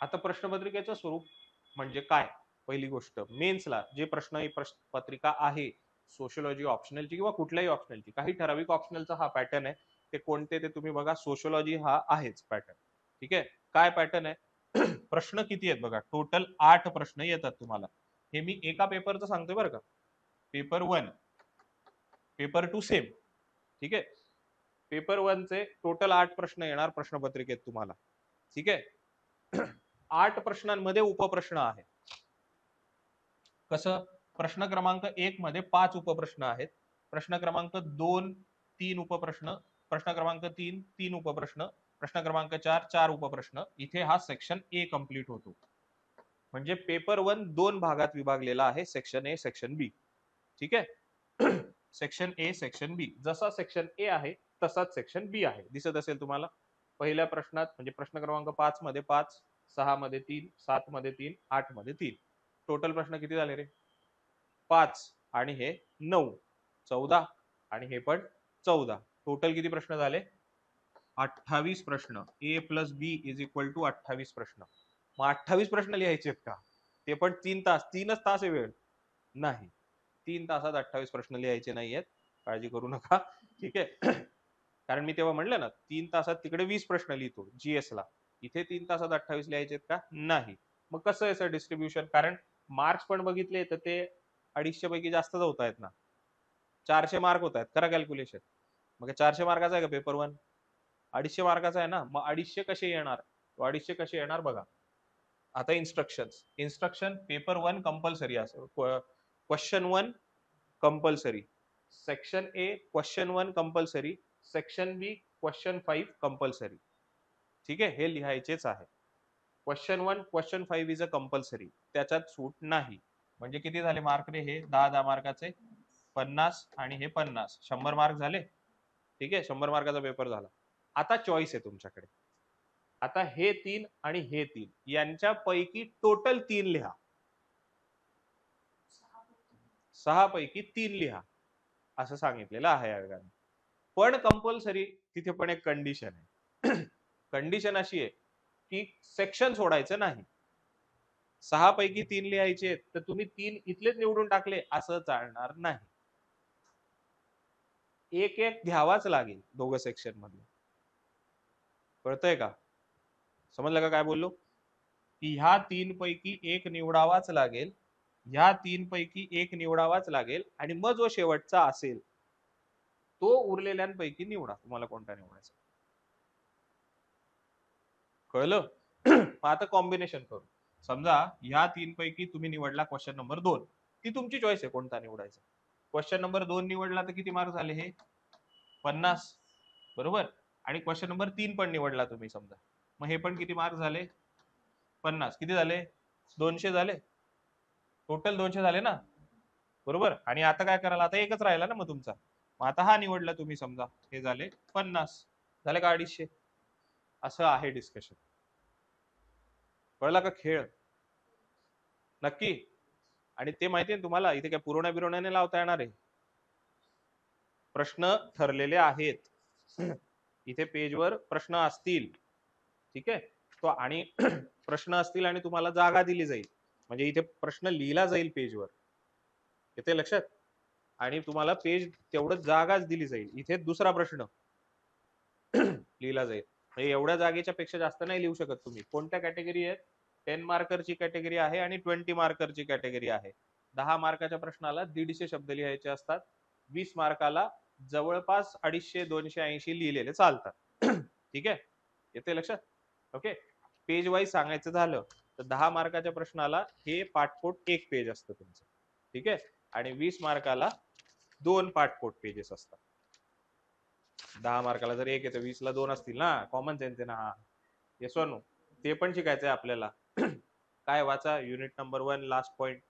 आता प्रश्नपत्रिकेचं स्वरूप म्हणजे काय? पहिली गोष्ट, मेन्सला जे प्रश्नपत्रिका आहे सोशियोलॉजी ऑप्शनलची किंवा कुठल्याही ऑप्शनलची, काही ठराविक ऑप्शनलचा हा पॅटर्न आहे. ते कोणते ते तुम्ही बघा. सोशियोलॉजी हा आहेच पॅटर्न. ठीक आहे. काय पॅटर्न आहे? प्रश्न किती आहेत बघा, टोटल 8 प्रश्न येतात तुम्हाला. हे मी एका पेपरचं सांगतोय बरं का. Paper 1, paper 2 same. ठीक आहे. पेपर 1 चे टोटल 8 प्रश्न येणार प्रश्नपत्रिकेत तुम्हाला. ठीक आहे. 8 प्रश्नांमध्ये उपप्रश्न आहेत. कसं? प्रश्न क्रमांक 1 मध्ये 5 उपप्रश्न आहेत. प्रश्न क्रमांक 2 3 उपप्रश्न, प्रश्न क्रमांक 3 3 उपप्रश्न, प्रश्न क्रमांक 4 4 उपप्रश्न. इथे हा सेक्शन ए कंप्लीट होतो. म्हणजे पेपर 1 2 भागात विभागलेला आहे, सेक्शन ए, सेक्शन बी. ठीक आहे. सेक्शन ए, सेक्शन बी. जसा सेक्शन ए आहे तसाच सेक्शन बी आहे. दिसत असेल तुम्हाला. पहिल्या प्रश्नात म्हणजे प्रश्न क्रमांक 5 मध्ये 5, 6 मध्ये 3, 7 मध्ये 3, 8 मध्ये 3. टोटल प्रश्न किती झाले रे? 5 आणि हे 9, 14 आणि हे पण 14. टोटल किती प्रश्न झाले? 28 प्रश्न. A plus B is equal to 28 प्रश्न. मग 28 प्रश्न लिहायचे आहेत का? ते पण 3 तास, 3च तास आहे वेळ. नाही, 3 तासात 28 प्रश्न लिहायचे नाहीयेत. काळजी करू नका. ठीक आहे. कारण मी तेव्हा म्हणलं ना, 3 तासात तिकडे 20 प्रश्न लिहितो जीएस ला. इथे 3 तासात 28 लिहायचे का? नाही. मग कसं आहे सर डिस्ट्रीब्युशन? कारण मार्क्स पण बघितले तर ते 250 पैकी जास्तच होत आहेत ना. 400 मार्क होत आहेत. करा कॅल्क्युलेशन. मग 400 मार्काचा आहे का पेपर 1? 250 मार्काचा आहे ना. मग 250 कसे येणार? 250 कसे येणार बघा. आता इन्स्ट्रक्शन पेपर 1 कंपल्सरी असं. Question 1 compulsory, section A question 1 compulsory, section B question 5 compulsory. ठीक आहे. हे लिहायचेच आहे. Question 1 question 5 is a compulsory. त्याच्यात सूट नाही. म्हणजे किती झाले मार्क रे? हे 10 मार्काचे 50 आणि हे 50, 100 मार्क झाले. ठीक आहे. 100 मार्काचा पेपर झाला. आता चॉईस आहे तुमच्याकडे. आता हे 3 आणि हे 3 यांच्यापैकी टोटल 3 लिहा. 6 पैकी 3 लिहा असं सांगितलेलं आहे आयोगाने. पण कंपल्सरी तिथे पण एक कंडिशन आहे. कंडिशन अशी आहे की सेक्शन सोडायचं नाही. 6 पैकी 3 लिहायचे तर तुम्ही 3 इथलेच निवडून टाकले असं चालणार नाही. एक एक घ्यावाच लागेल दोघं सेक्शन मधलं. कळतंय का? समजलं का काय बोललो? की ह्या 3 पैकी एक निवडावाच लागेल. ह्या 3 पैकी एक निवडावाच लागेल आणि मग जो शेवटचा असेल तो उरलेल्यांपैकी निवडा तुम्हाला कोणता निवडायचा. कळलं? मग आता कॉम्बिनेशन करू. समजा ह्या 3 पैकी तुम्ही निवडला क्वेश्चन नंबर 2. ती तुमची चॉईस आहे कोणता निवडायचा. क्वेश्चन नंबर 2 निवडला तर किती मार्क झाले? हे 50, बरोबर. आणि क्वेश्चन नंबर 3 पण निवडला तुम्ही समजा, मग हे पण किती मार्क झाले? 50. किती झाले? 200 झाले. टोटल 200 झाले ना, बरोबर. आणि आता काय करायला? आता एकच राहिला ना मग तुमचा. मग आता हा निवडला तुम्ही समजा, हे झाले 50. झाले का 250? असं आहे डिस्कशन. कळला का खेळ? नक्की. आणि ते माहितीये ना तुम्हाला, इथे काय पुरवण्या बिरवण्याने लावता येणार आहे? प्रश्न ठरलेले आहेत. इथे पेजवर प्रश्न असतील. ठीक आहे. तो आणि प्रश्न असतील आणि तुम्हाला जागा दिली जाईल. म्हणजे इथे प्रश्न लिहिला जाईल पेजवर. येते लक्षात? आणि तुम्हाला पेज तेवढं जागाच दिली जाईल. इथे दुसरा प्रश्न लिहिला जाईल. म्हणजे एवढ्या जागेच्या पेक्षा जास्त नाही लिहू शकत तुम्ही. कोणत्या कॅटेगरी आहेत? 10 मार्करची कॅटेगरी आहे आणि 20 मार्करची कॅटेगरी आहे. 10 मार्काच्या प्रश्नाला 150 शब्द लिहायचे असतात. 20 मार्काला जवळपास 250 280 लिहिलेले चालतात. ठीक आहे. येते लक्षात? ओके. पेज वाईज सांगायचं झालं तर 10 मार्काच्या प्रश्नाला हे पाठपोट एक पेज असतं तुमचं. ठीक आहे. आणि 20 मार्काला 2 पाठपोट पेजेस असतात. 10 मार्काला जर एक येतं, 20 ला 2 असतील ना. कॉमन सेन्स आहे ना. Yes or no? ते पण शिकायचंय आपल्याला. काय वाचा? Unit number 1 last point.